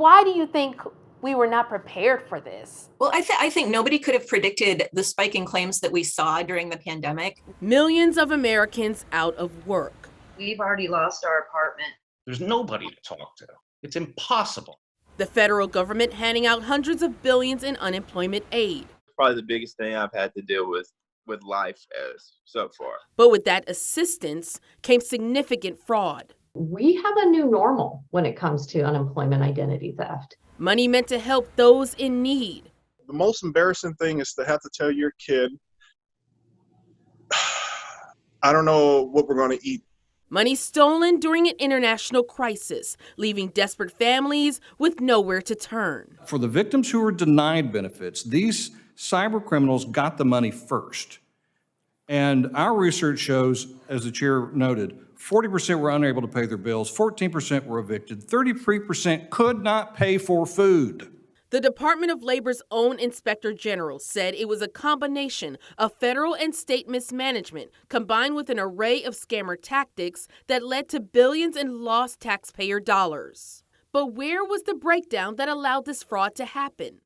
Why do you think we were not prepared for this? Well, I think nobody could have predicted the spike in claims that we saw during the pandemic. Millions of Americans out of work. We've already lost our apartment. There's nobody to talk to. It's impossible. The federal government handing out hundreds of billions in unemployment aid. Probably the biggest thing I've had to deal with life as so far. But with that assistance came significant fraud. We have a new normal when it comes to unemployment identity theft. Money meant to help those in need. The most embarrassing thing is to have to tell your kid, I don't know what we're going to eat. Money stolen during an international crisis, leaving desperate families with nowhere to turn. For the victims who were denied benefits, these cyber criminals got the money first. And our research shows, as the chair noted, 40% were unable to pay their bills, 14% were evicted, 33% could not pay for food. The Department of Labor's own Inspector General said it was a combination of federal and state mismanagement combined with an array of scammer tactics that led to billions in lost taxpayer dollars. But where was the breakdown that allowed this fraud to happen?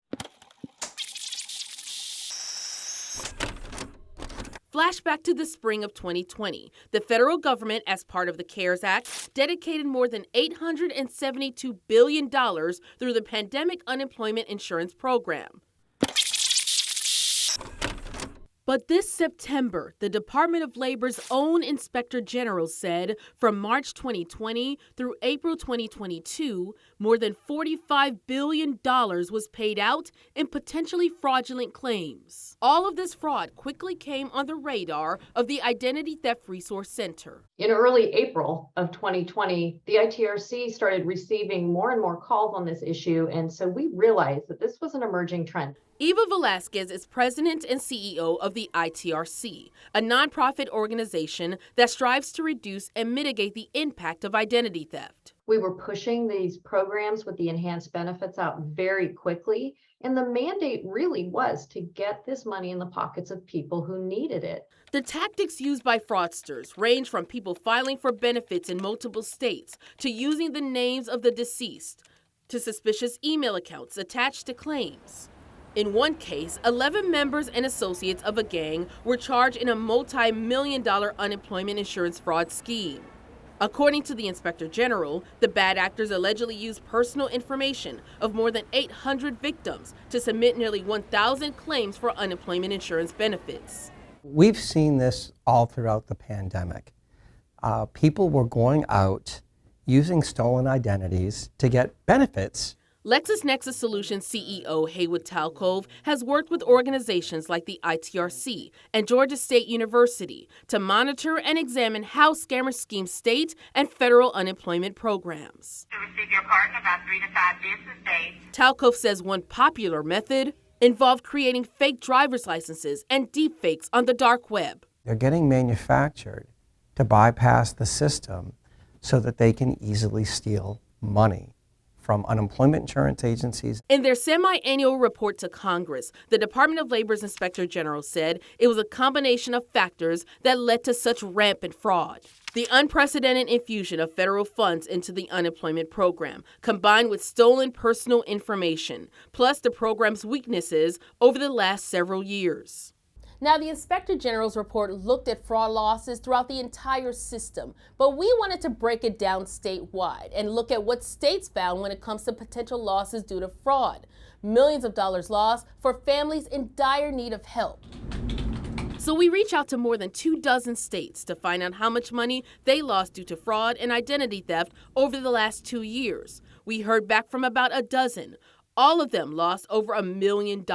Flashback to the spring of 2020. The federal government, as part of the CARES Act, dedicated more than $872 billion through the Pandemic Unemployment Insurance Program. But this September, the Department of Labor's own Inspector General said from March 2020 through April 2022, more than $45 billion was paid out in potentially fraudulent claims. All of this fraud quickly came on the radar of the Identity Theft Resource Center. In early April of 2020, the ITRC started receiving more and more calls on this issue, and so we realized that this was an emerging trend. Eva Velasquez is president and CEO of the ITRC, a nonprofit organization that strives to reduce and mitigate the impact of identity theft. We were pushing these programs with the enhanced benefits out very quickly, and the mandate really was to get this money in the pockets of people who needed it. The tactics used by fraudsters range from people filing for benefits in multiple states to using the names of the deceased to suspicious email accounts attached to claims. In one case, 11 members and associates of a gang were charged in a multi-million-dollar unemployment insurance fraud scheme. According to the Inspector General, the bad actors allegedly used personal information of more than 800 victims to submit nearly 1,000 claims for unemployment insurance benefits. We've seen this all throughout the pandemic. People were going out using stolen identities to get benefits. LexisNexis Solutions CEO Haywood Talcove has worked with organizations like the ITRC and Georgia State University to monitor and examine how scammer scheme state and federal unemployment programs. To receive your card in about 3 to 5 business days. Talcove says one popular method involved creating fake driver's licenses and deepfakes on the dark web. They're getting manufactured to bypass the system so that they can easily steal money from unemployment insurance agencies. In their semi-annual report to Congress, the Department of Labor's Inspector General said it was a combination of factors that led to such rampant fraud. The unprecedented infusion of federal funds into the unemployment program, combined with stolen personal information, plus the program's weaknesses over the last several years. Now, the Inspector General's report looked at fraud losses throughout the entire system, but we wanted to break it down statewide and look at what states found when it comes to potential losses due to fraud. Millions of dollars lost for families in dire need of help. So we reach out to more than 24 states to find out how much money they lost due to fraud and identity theft over the last 2 years. We heard back from about a dozen. All of them lost over $1 million,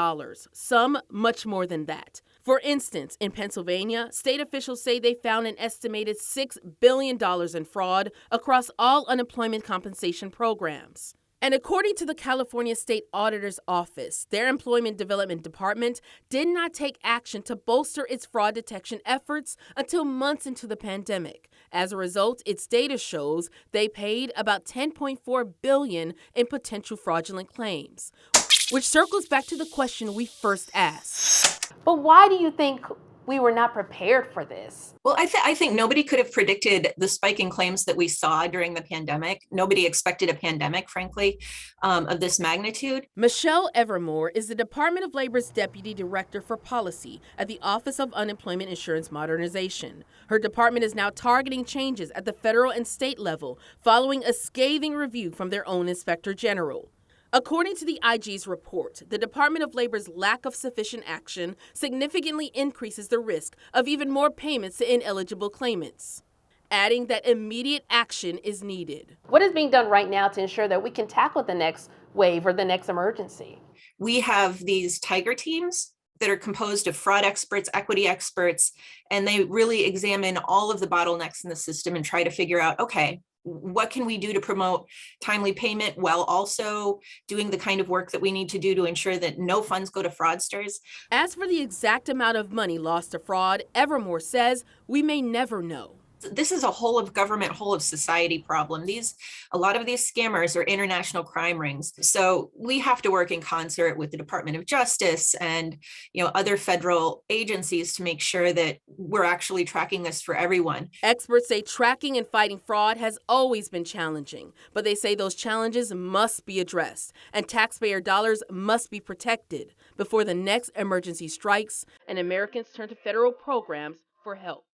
some much more than that. For instance, in Pennsylvania, state officials say they found an estimated $6 billion in fraud across all unemployment compensation programs. And according to the California State Auditor's Office, their Employment Development Department did not take action to bolster its fraud detection efforts until months into the pandemic. As a result, its data shows they paid about $10.4 billion in potential fraudulent claims, which circles back to the question we first asked. But why do you think we were not prepared for this. Well, I think nobody could have predicted the spike in claims that we saw during the pandemic. Nobody expected a pandemic, frankly, of this magnitude. Michelle Evermore is the Department of Labor's Deputy Director for Policy at the Office of Unemployment Insurance Modernization. Her department is now targeting changes at the federal and state level following a scathing review from their own Inspector General. According to the IG's report, the Department of Labor's lack of sufficient action significantly increases the risk of even more payments to ineligible claimants, adding that immediate action is needed. What is being done right now to ensure that we can tackle the next wave or the next emergency? We have these tiger teams that are composed of fraud experts, equity experts, and they really examine all of the bottlenecks in the system and try to figure out, okay, what can we do to promote timely payment while also doing the kind of work that we need to do to ensure that no funds go to fraudsters? As for the exact amount of money lost to fraud, Evermore says we may never know. This is a whole of government, whole of society problem. A lot of these scammers are international crime rings. So we have to work in concert with the Department of Justice and, other federal agencies to make sure that we're actually tracking this for everyone. Experts say tracking and fighting fraud has always been challenging, but they say those challenges must be addressed and taxpayer dollars must be protected before the next emergency strikes and Americans turn to federal programs for help.